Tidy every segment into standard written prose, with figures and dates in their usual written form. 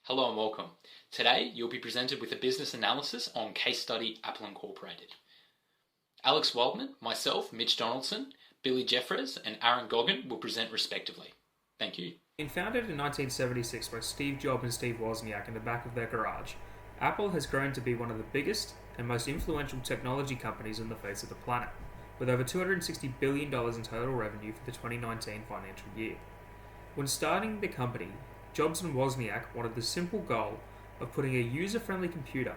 Hello and welcome. Today you'll be presented with a business analysis on case study Apple Incorporated. Alex Wildman, myself, Mitch Donaldson, Billy Jeffres and Aaron Goggin will present respectively. Thank you. Being founded in 1976 by Steve Jobs and Steve Wozniak in the back of their garage, Apple has grown to be one of the biggest and most influential technology companies on the face of the planet, with over $260 billion in total revenue for the 2019 financial year. When starting the company, Jobs and Wozniak wanted the simple goal of putting a user-friendly computer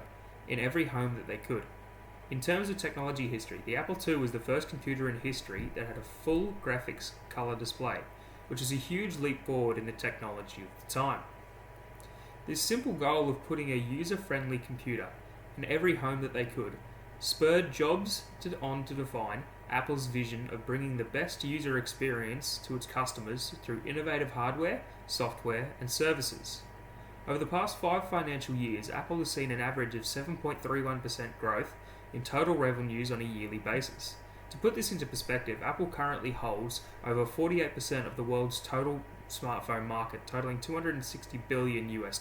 in every home that they could. In terms of technology history, the Apple II was the first computer in history that had a full graphics color display, which is a huge leap forward in the technology of the time. This simple goal of putting a user-friendly computer in every home that they could spurred Jobs on to define Apple's vision of bringing the best user experience to its customers through innovative hardware, software, and services. Over the past 5 financial years, Apple has seen an average of 7.31% growth in total revenues on a yearly basis. To put this into perspective, Apple currently holds over 48% of the world's total smartphone market, totaling $260 billion US.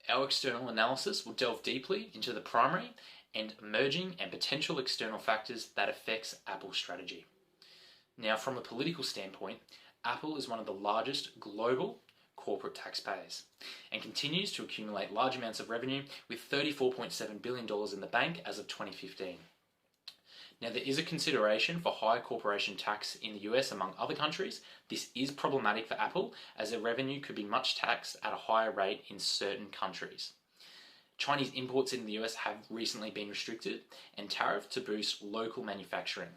Our external analysis will delve deeply into the primary and emerging and potential external factors that affects Apple's strategy. Now, from a political standpoint, Apple is one of the largest global corporate taxpayers and continues to accumulate large amounts of revenue with $34.7 billion in the bank as of 2015. Now, there is a consideration for higher corporation tax in the US among other countries. This is problematic for Apple as their revenue could be much taxed at a higher rate in certain countries. Chinese imports in the US have recently been restricted and tariffed to boost local manufacturing.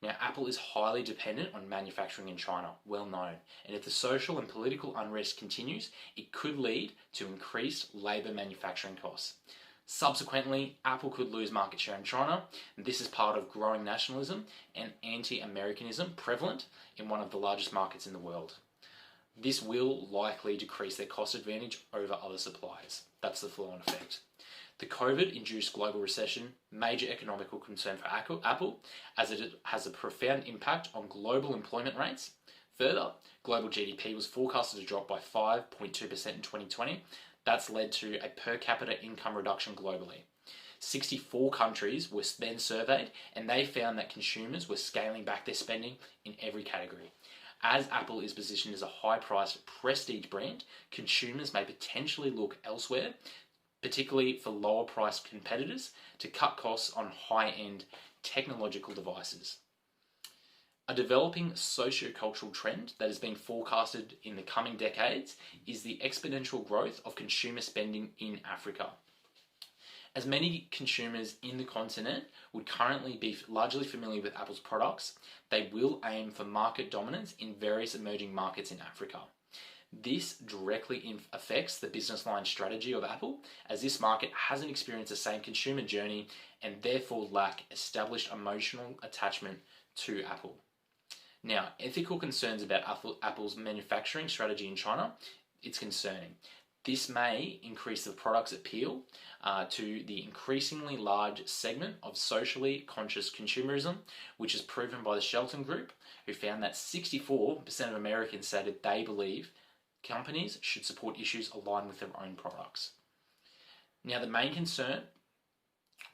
Now, Apple is highly dependent on manufacturing in China, well known, and if the social and political unrest continues, it could lead to increased labour manufacturing costs. Subsequently, Apple could lose market share in China, and this is part of growing nationalism and anti-Americanism prevalent in one of the largest markets in the world. This will likely decrease their cost advantage over other suppliers. That's the flow-on effect. The COVID-induced global recession, major economical concern for Apple, as it has a profound impact on global employment rates. Further, global GDP was forecasted to drop by 5.2% in 2020. That's led to a per capita income reduction globally. 64 countries were then surveyed, and they found that consumers were scaling back their spending in every category. As Apple is positioned as a high-priced prestige brand, consumers may potentially look elsewhere, particularly for lower-priced competitors, to cut costs on high-end technological devices. A developing socio-cultural trend that has been forecasted in the coming decades is the exponential growth of consumer spending in Africa. As many consumers in the continent would currently be largely familiar with Apple's products, they will aim for market dominance in various emerging markets in Africa. This directly affects the business line strategy of Apple, as this market hasn't experienced the same consumer journey and therefore lack established emotional attachment to Apple. Now, ethical concerns about Apple's manufacturing strategy in China, it's concerning. This may increase the product's appeal to the increasingly large segment of socially conscious consumerism, which is proven by the Shelton Group, who found that 64% of Americans said that they believe companies should support issues aligned with their own products. Now, the main concern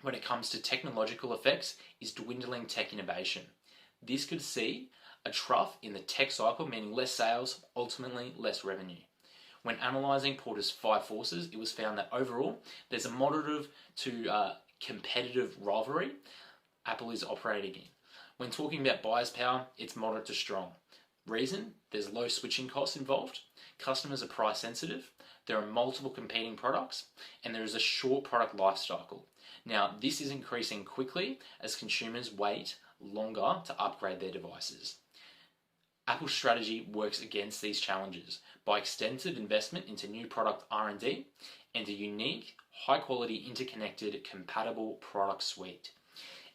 when it comes to technological effects is dwindling tech innovation. This could see a trough in the tech cycle, meaning less sales, ultimately less revenue. When analysing Porter's 5 forces, it was found that overall there's a moderate to competitive rivalry Apple is operating in. When talking about buyer's power, it's moderate to strong. Reason? There's low switching costs involved, customers are price sensitive, there are multiple competing products, and there is a short product life cycle. Now, this is increasing quickly as consumers wait longer to upgrade their devices. Apple's strategy works against these challenges by extensive investment into new product R&D and a unique, high-quality, interconnected, compatible product suite.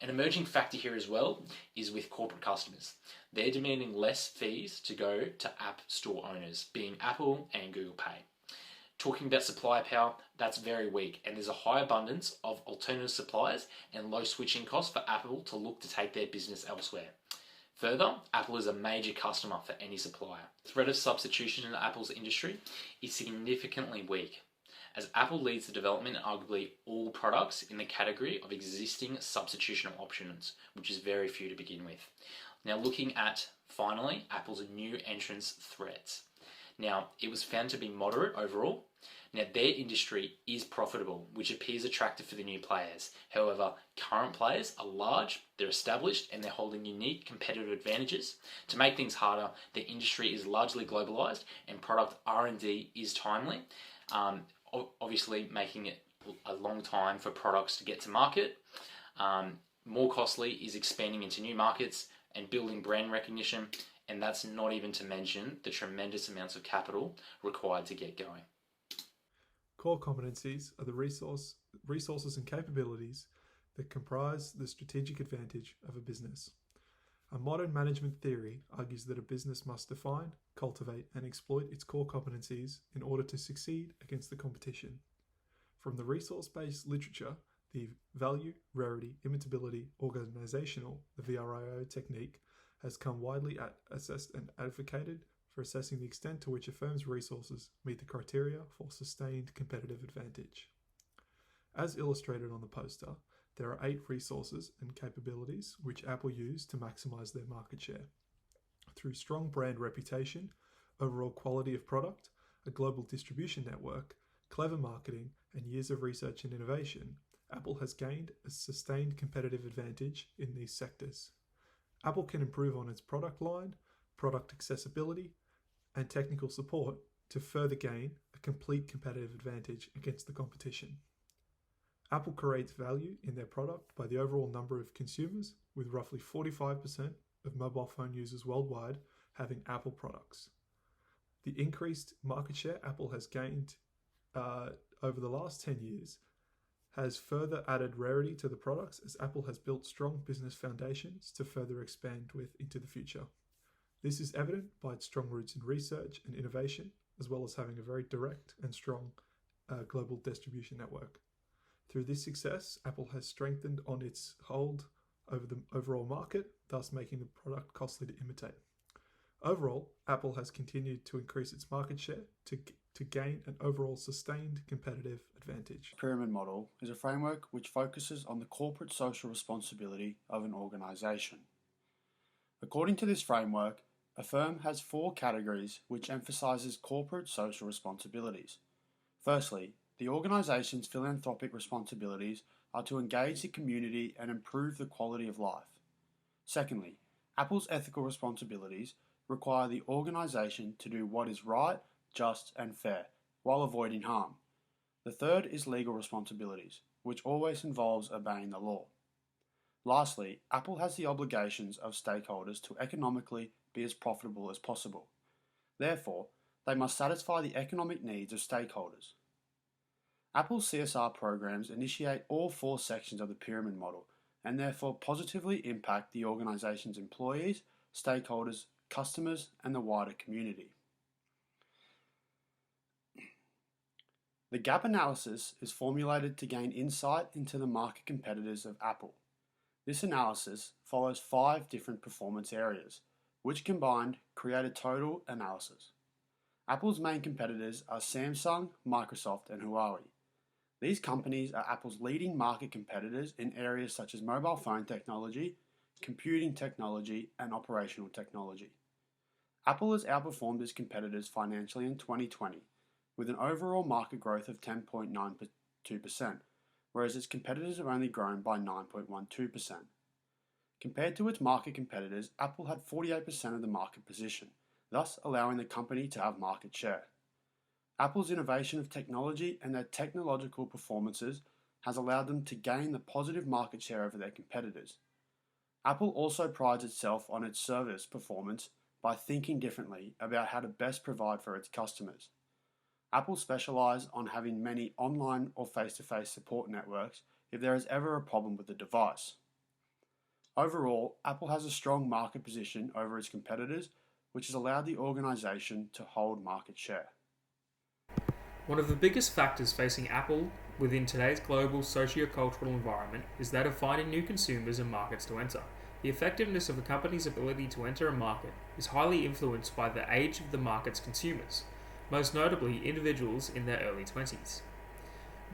An emerging factor here as well is with corporate customers. They're demanding less fees to go to app store owners, being Apple and Google Pay. Talking about supply power, that's very weak, and there's a high abundance of alternative suppliers and low switching costs for Apple to look to take their business elsewhere. Further, Apple is a major customer for any supplier. The threat of substitution in Apple's industry is significantly weak, as Apple leads the development of arguably all products in the category of existing substitutional options, which is very few to begin with. Now, looking at, finally, Apple's new entrance threats. Now, it was found to be moderate overall. Now, their industry is profitable, which appears attractive for the new players. However, current players are large, they're established, and they're holding unique competitive advantages. To make things harder, the industry is largely globalized, and product R&D is timely, obviously making it a long time for products to get to market. More costly is expanding into new markets and building brand recognition, and that's not even to mention the tremendous amounts of capital required to get going. Core competencies are the resources and capabilities that comprise the strategic advantage of a business. A modern management theory argues that a business must define, cultivate, and exploit its core competencies in order to succeed against the competition. From the resource-based literature, the value, rarity, imitability, organizational, the VRIO technique, has come widely assessed and advocated for assessing the extent to which a firm's resources meet the criteria for sustained competitive advantage. As illustrated on the poster, there are 8 resources and capabilities which Apple use to maximize their market share. Through strong brand reputation, overall quality of product, a global distribution network, clever marketing, and years of research and innovation, Apple has gained a sustained competitive advantage in these sectors. Apple can improve on its product line, product accessibility, and technical support to further gain a complete competitive advantage against the competition. Apple creates value in their product by the overall number of consumers, with roughly 45% of mobile phone users worldwide having Apple products. The increased market share Apple has gained over the last 10 years has further added rarity to the products, as Apple has built strong business foundations to further expand with into the future. This is evident by its strong roots in research and innovation, as well as having a very direct and strong global distribution network. Through this success, Apple has strengthened on its hold over the overall market, thus making the product costly to imitate. Overall, Apple has continued to increase its market share to gain an overall sustained competitive advantage. Pyramid model is a framework which focuses on the corporate social responsibility of an organization. According to this framework, a firm has 4 categories which emphasizes corporate social responsibilities. Firstly, the organization's philanthropic responsibilities are to engage the community and improve the quality of life. Secondly, Apple's ethical responsibilities require the organization to do what is right, just, and fair, while avoiding harm. The third is legal responsibilities, which always involves obeying the law. Lastly, Apple has the obligations of stakeholders to economically be as profitable as possible. Therefore, they must satisfy the economic needs of stakeholders. Apple's CSR programs initiate all 4 sections of the pyramid model and therefore positively impact the organization's employees, stakeholders, customers, and the wider community. The gap analysis is formulated to gain insight into the market competitors of Apple. This analysis follows 5 different performance areas, which combined create a total analysis. Apple's main competitors are Samsung, Microsoft, and Huawei. These companies are Apple's leading market competitors in areas such as mobile phone technology, computing technology, and operational technology. Apple has outperformed its competitors financially in 2020, with an overall market growth of 10.92%, whereas its competitors have only grown by 9.12%. Compared to its market competitors, Apple had 48% of the market position, thus allowing the company to have market share. Apple's innovation of technology and their technological performances has allowed them to gain the positive market share over their competitors. Apple also prides itself on its service performance by thinking differently about how to best provide for its customers. Apple specializes on having many online or face-to-face support networks if there is ever a problem with the device. Overall, Apple has a strong market position over its competitors, which has allowed the organization to hold market share. One of the biggest factors facing Apple within today's global socio-cultural environment is that of finding new consumers and markets to enter. The effectiveness of a company's ability to enter a market is highly influenced by the age of the market's consumers, most notably individuals in their early 20s.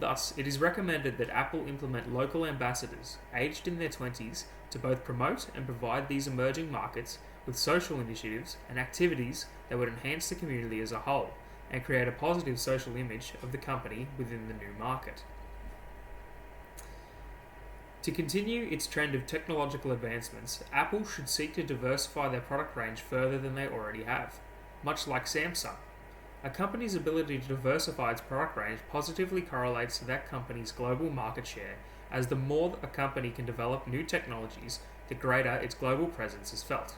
Thus, it is recommended that Apple implement local ambassadors aged in their 20s to both promote and provide these emerging markets with social initiatives and activities that would enhance the community as a whole and create a positive social image of the company within the new market. To continue its trend of technological advancements, Apple should seek to diversify their product range further than they already have, much like Samsung. A company's ability to diversify its product range positively correlates to that company's global market share, as the more a company can develop new technologies, the greater its global presence is felt.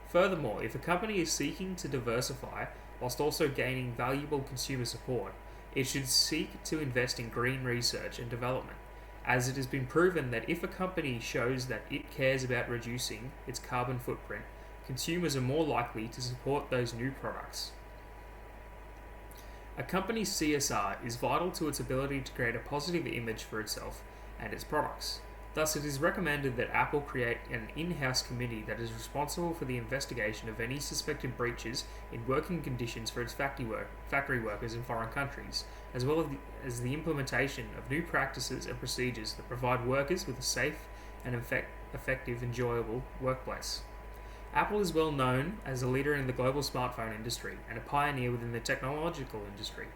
Furthermore, if a company is seeking to diversify whilst also gaining valuable consumer support, it should seek to invest in green research and development, as it has been proven that if a company shows that it cares about reducing its carbon footprint, consumers are more likely to support those new products. A company's CSR is vital to its ability to create a positive image for itself and its products. Thus, it is recommended that Apple create an in-house committee that is responsible for the investigation of any suspected breaches in working conditions for its factory workers in foreign countries, as well as the implementation of new practices and procedures that provide workers with a safe and effective, enjoyable workplace. Apple is well known as a leader in the global smartphone industry and a pioneer within the technological industry.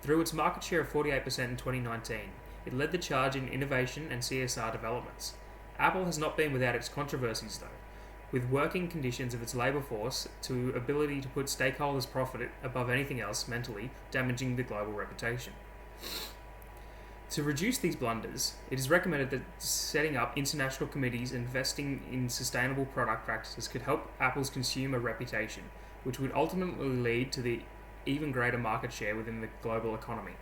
Through its market share of 48% in 2019, it led the charge in innovation and CSR developments. Apple has not been without its controversies though, with working conditions of its labour force to ability to put stakeholders' profit above anything else mentally damaging the global reputation. To reduce these blunders, it is recommended that setting up international committees investing in sustainable product practices could help Apple's consumer reputation, which would ultimately lead to the even greater market share within the global economy.